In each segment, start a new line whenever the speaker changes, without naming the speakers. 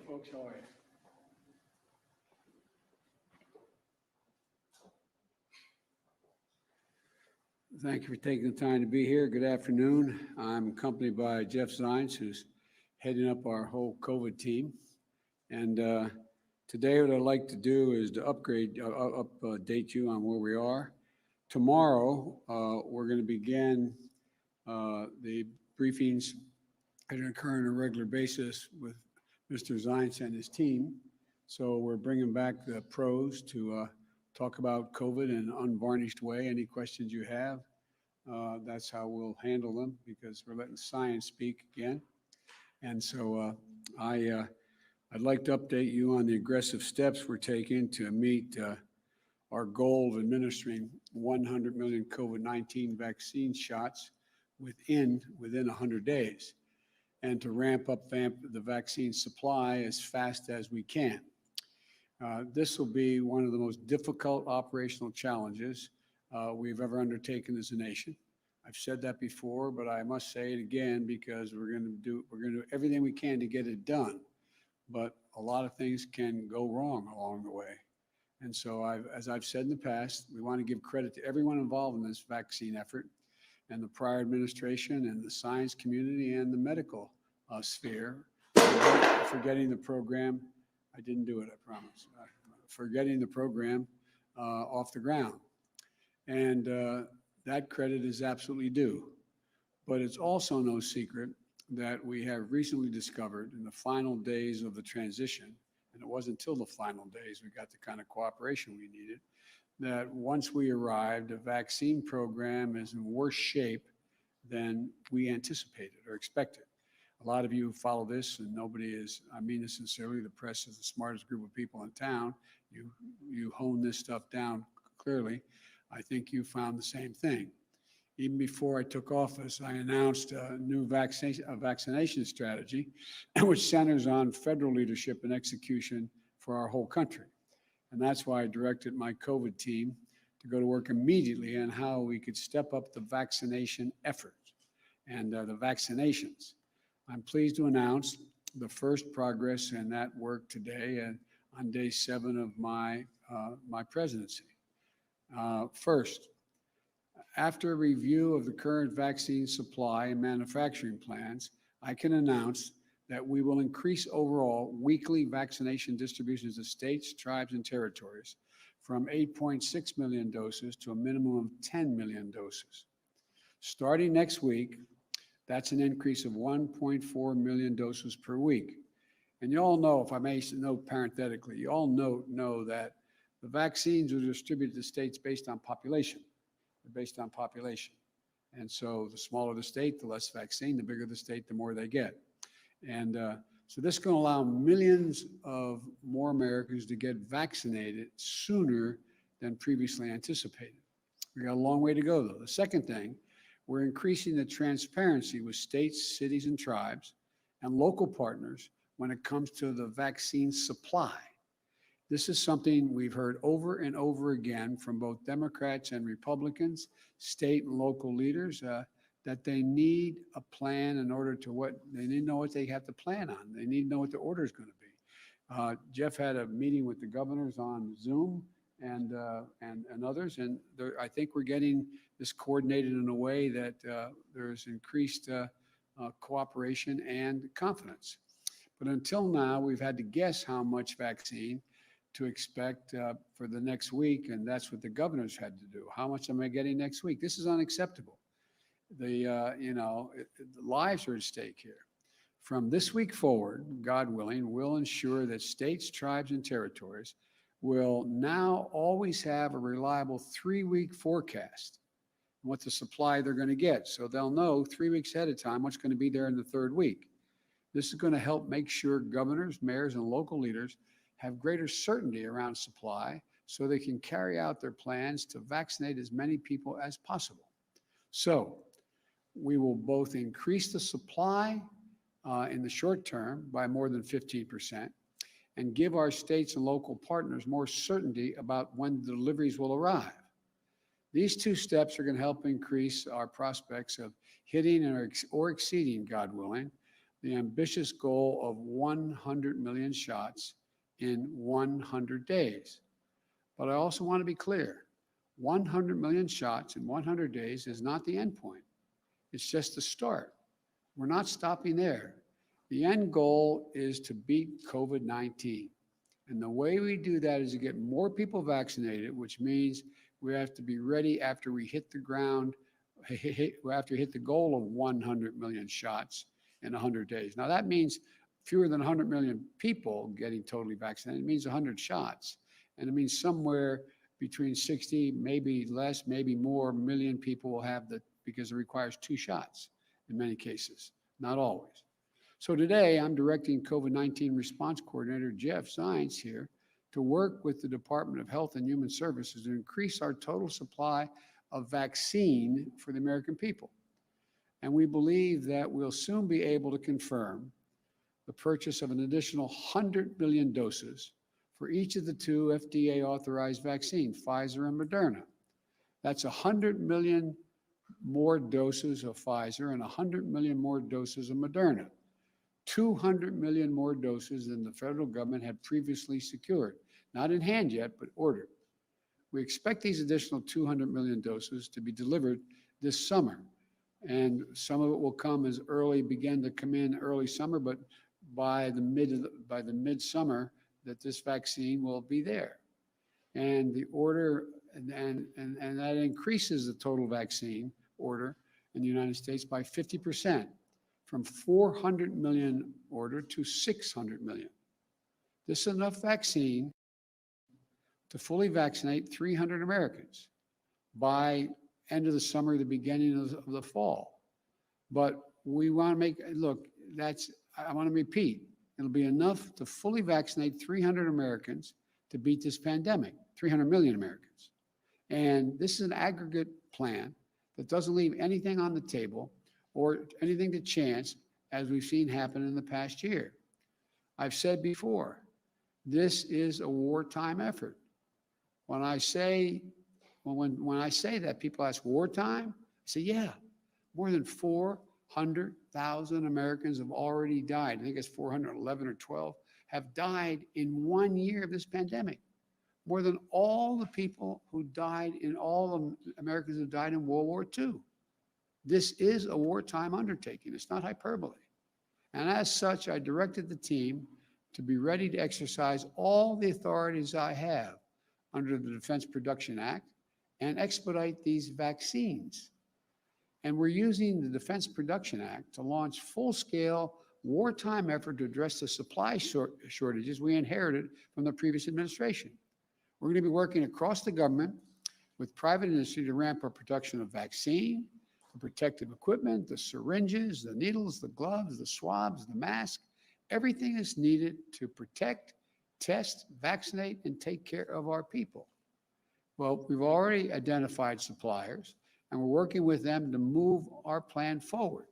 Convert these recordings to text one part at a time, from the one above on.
folks, how are you? Thank you for taking the time to be here. Good afternoon. I'm accompanied by Jeff Zients, who's heading up our whole COVID team. And today what I'd like to do is to update you on where we are. Tomorrow, we're going to begin the briefings that occur on a regular basis with Mr. Zients and his team. So we're bringing back the pros to talk about COVID in an unvarnished way. Any questions you have, that's how we'll handle them, because we're letting science speak again. And so I'd like to update you on the aggressive steps we're taking to meet our goal of administering 100 million COVID-19 vaccine shots within 100 days, and to ramp up the vaccine supply as fast as we can. This will be one of the most difficult operational challenges we've ever undertaken as a nation. I've said that before, but I must say it again, because we're going to do everything we can to get it done. But a lot of things can go wrong along the way. And so as I've said in the past, we want to give credit to everyone involved in this vaccine effort, and the prior administration and the science community and the medical sphere for getting the program. I didn't do it, I promise. For getting the program off the ground. And that credit is absolutely due. But it's also no secret that we have recently discovered in the final days of the transition, and it wasn't until the final days we got the kind of cooperation we needed, that once we arrived, the vaccine program is in worse shape than we anticipated or expected. A lot of you follow this, and nobody is, I mean this sincerely, the press is the smartest group of people in town. You hone this stuff down clearly. I think you found the same thing. Even before I took office, I announced a new vaccination strategy, which centers on federal leadership and execution for our whole country. And that's why I directed my COVID team to go to work immediately on how we could step up the vaccination effort and the vaccinations. I'm pleased to announce the first progress in that work today and on day 7 of my presidency. First, after a review of the current vaccine supply and manufacturing plans, I can announce that we will increase overall weekly vaccination distributions to states, tribes, and territories from 8.6 million doses to a minimum of 10 million doses. Starting next week, that's an increase of 1.4 million doses per week. And you all know, if I may note parenthetically, you all know that the vaccines are distributed to states based on population. They're based on population. And so the smaller the state, the less vaccine, the bigger the state, the more they get. And so this is going to allow millions of more Americans to get vaccinated sooner than previously anticipated. We got a long way to go, though. The second thing, we're increasing the transparency with states, cities, and tribes and local partners when it comes to the vaccine supply. This is something we've heard over and over again from both Democrats and Republicans, state and local leaders, that they need a plan in order to they need to know what they have to plan on. They need to know what the order is going to be. Jeff had a meeting with the governors on Zoom and others, and I think we're getting this coordinated in a way that there's increased cooperation and confidence. But until now, we've had to guess how much vaccine to expect for the next week, and that's what the governors had to do. How much am I getting next week? This is unacceptable. The lives are at stake here. From this week forward, God willing, we'll ensure that states, tribes, and territories will now always have a reliable 3-week forecast on what the supply they're going to get. So they'll know 3 weeks ahead of time what's going to be there in the 3rd week. This is going to help make sure governors, mayors, and local leaders have greater certainty around supply so they can carry out their plans to vaccinate as many people as possible. So we will both increase the supply in the short term by more than 15% and give our states and local partners more certainty about when the deliveries will arrive. These 2 steps are going to help increase our prospects of hitting or exceeding, God willing, the ambitious goal of 100 million shots in 100 days. But I also want to be clear, 100 million shots in 100 days is not the end point. It's just the start. We're not stopping there. The end goal is to beat COVID-19. And the way we do that is to get more people vaccinated, which means we have to be ready after we hit the ground, after we hit the goal of 100 million shots in 100 days. Now that means fewer than 100 million people getting totally vaccinated. It means 100 shots. And it means somewhere between 60, maybe less, maybe more million people will have because it requires 2 shots in many cases, not always. So today I'm directing COVID-19 response coordinator Jeff Zients here to work with the Department of Health and Human Services to increase our total supply of vaccine for the American people. And we believe that we'll soon be able to confirm the purchase of an additional 100 million doses for each of the 2 FDA-authorized vaccines, Pfizer and Moderna. That's 100 million more doses of Pfizer and 100 million more doses of Moderna. 200 million more doses than the federal government had previously secured. Not in hand yet, but ordered. We expect these additional 200 million doses to be delivered this summer. And some of it will begin to come in early summer, but by the midsummer, that this vaccine will be there. And the order, and that increases the total vaccine order in the United States by 50%, from 400 million order to 600 million. This is enough vaccine to fully vaccinate 300 Americans by end of the summer, the beginning of the fall. But we want to make, look, I want to repeat, it'll be enough to fully vaccinate 300 Americans to beat this pandemic, 300 million Americans. And this is an aggregate plan that doesn't leave anything on the table or anything to chance, as we've seen happen in the past year. I've said before, this is a wartime effort. When I say that, people ask, wartime? I say, yeah, more than 400,000 Americans have already died. I think it's 411 or 12 have died in 1 year of this pandemic. More than all the people who died all the Americans who died in World War II. This is a wartime undertaking. It's not hyperbole. And as such, I directed the team to be ready to exercise all the authorities I have under the Defense Production Act and expedite these vaccines. And we're using the Defense Production Act to launch full-scale wartime effort to address the supply shortages we inherited from the previous administration. We're going to be working across the government with private industry to ramp up production of vaccine, the protective equipment, the syringes, the needles, the gloves, the swabs, the mask, everything that's needed to protect, test, vaccinate, and take care of our people. Well, we've already identified suppliers, and we're working with them to move our plan forward.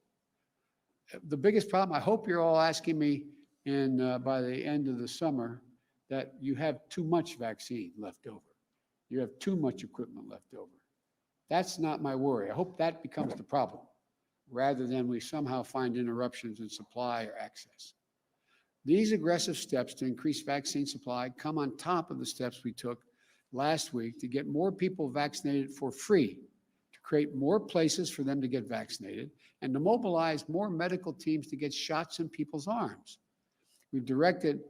The biggest problem, I hope you're all asking me by the end of the summer, that you have too much vaccine left over. You have too much equipment left over. That's not my worry. I hope that becomes the problem, rather than we somehow find interruptions in supply or access. These aggressive steps to increase vaccine supply come on top of the steps we took last week to get more people vaccinated for free, to create more places for them to get vaccinated, and to mobilize more medical teams to get shots in people's arms. We've directed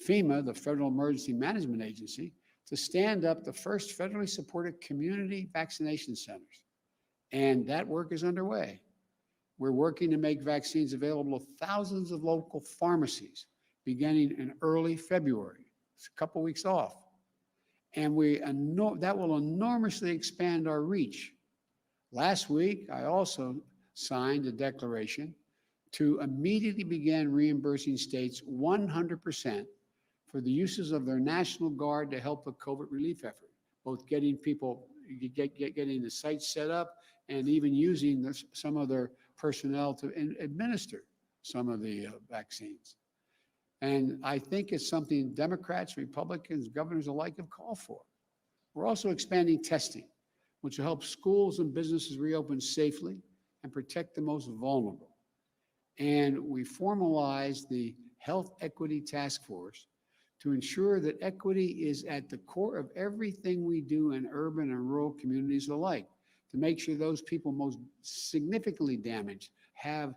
FEMA, the Federal Emergency Management Agency, to stand up the first federally supported community vaccination centers. And that work is underway. We're working to make vaccines available to thousands of local pharmacies beginning in early February. It's a couple weeks off. And that will enormously expand our reach. Last week, I also signed a declaration to immediately begin reimbursing states 100% for the uses of their National Guard to help the COVID relief effort, both getting people, getting the sites set up and even using some of their personnel to administer some of the vaccines. And I think it's something Democrats, Republicans, governors alike have called for. We're also expanding testing, which will help schools and businesses reopen safely and protect the most vulnerable. And we formalized the Health Equity Task Force to ensure that equity is at the core of everything we do in urban and rural communities alike, to make sure those people most significantly damaged have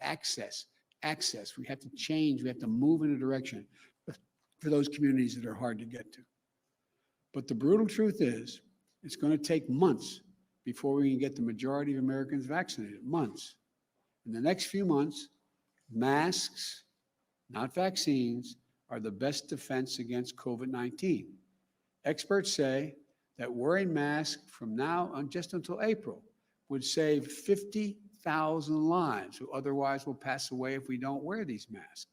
access. We have to change, we have to move in a direction for those communities that are hard to get to. But the brutal truth is, it's going to take months before we can get the majority of Americans vaccinated, months. In the next few months, masks, not vaccines, are the best defense against COVID-19. Experts say that wearing masks from now on just until April would save 50,000 lives who otherwise will pass away if we don't wear these masks.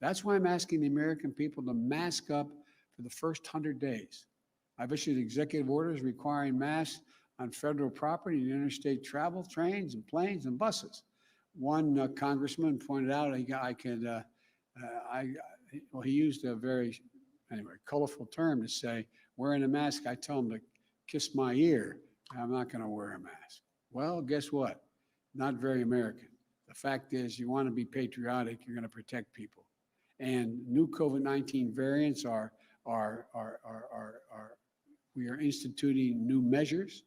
That's why I'm asking the American people to mask up for the first 100 days. I've issued executive orders requiring masks on federal property and interstate travel, trains and planes and buses. One congressman pointed out he used a very, colorful term to say, wearing a mask, I tell him to kiss my ear. I'm not going to wear a mask. Well, guess what? Not very American. The fact is, you want to be patriotic, you're going to protect people. And new COVID-19 variants we are instituting new measures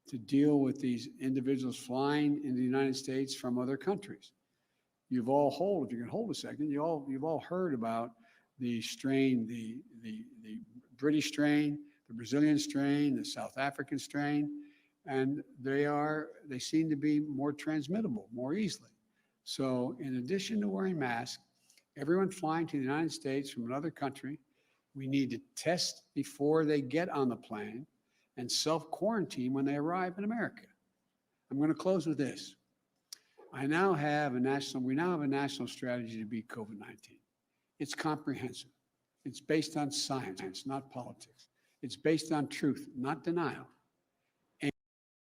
to deal with these individuals flying into the United States from other countries. If you can hold a second, you've all heard about the strain, the British strain, the Brazilian strain, the South African strain, and they seem to be more transmittable more easily. So in addition to wearing masks, everyone flying to the United States from another country, we need to test before they get on the plane and self-quarantine when they arrive in America. I'm going to close with this. We now have a national strategy to beat COVID-19. It's comprehensive. It's based on science, not politics. It's based on truth, not denial.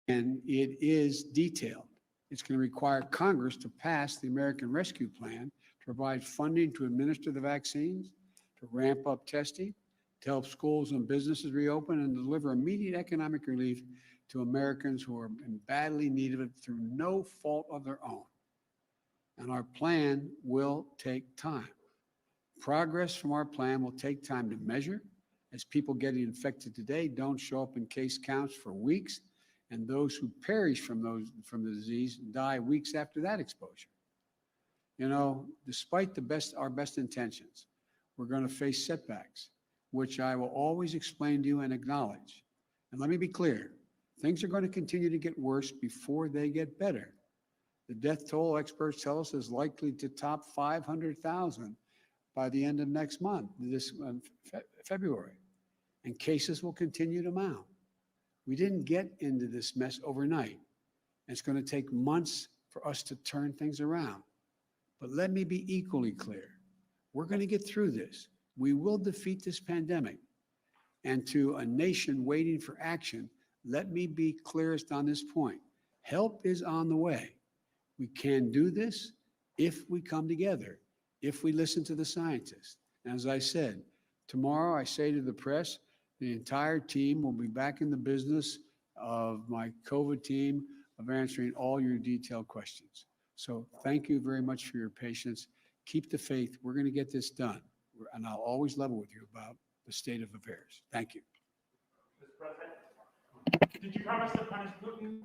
And it is detailed. It's going to require Congress to pass the American Rescue Plan to provide funding to administer the vaccines, to ramp up testing, to help schools and businesses reopen, and deliver immediate economic relief to Americans who are in badly need of it through no fault of their own. And our plan will take time. Progress from our plan will take time to measure, as people getting infected today don't show up in case counts for weeks, and those who perish from the disease die weeks after that exposure. You know, despite our best intentions, we're going to face setbacks, which I will always explain to you and acknowledge. And let me be clear, things are going to continue to get worse before they get better. The death toll, experts tell us, is likely to top 500,000 by the end of next month, February, and cases will continue to mount. We didn't get into this mess overnight. And it's going to take months for us to turn things around. But let me be equally clear. We're going to get through this. We will defeat this pandemic. And to a nation waiting for action, let me be clearest on this point. Help is on the way. We can do this if we come together, if we listen to the scientists. And as I said, tomorrow I say to the press, the entire team will be back in the business of my COVID team of answering all your detailed questions. So thank you very much for your patience. Keep the faith. We're going to get this done. And I'll always level with you about the state of affairs. Thank you.
Mr. President, did you promise to punish Putin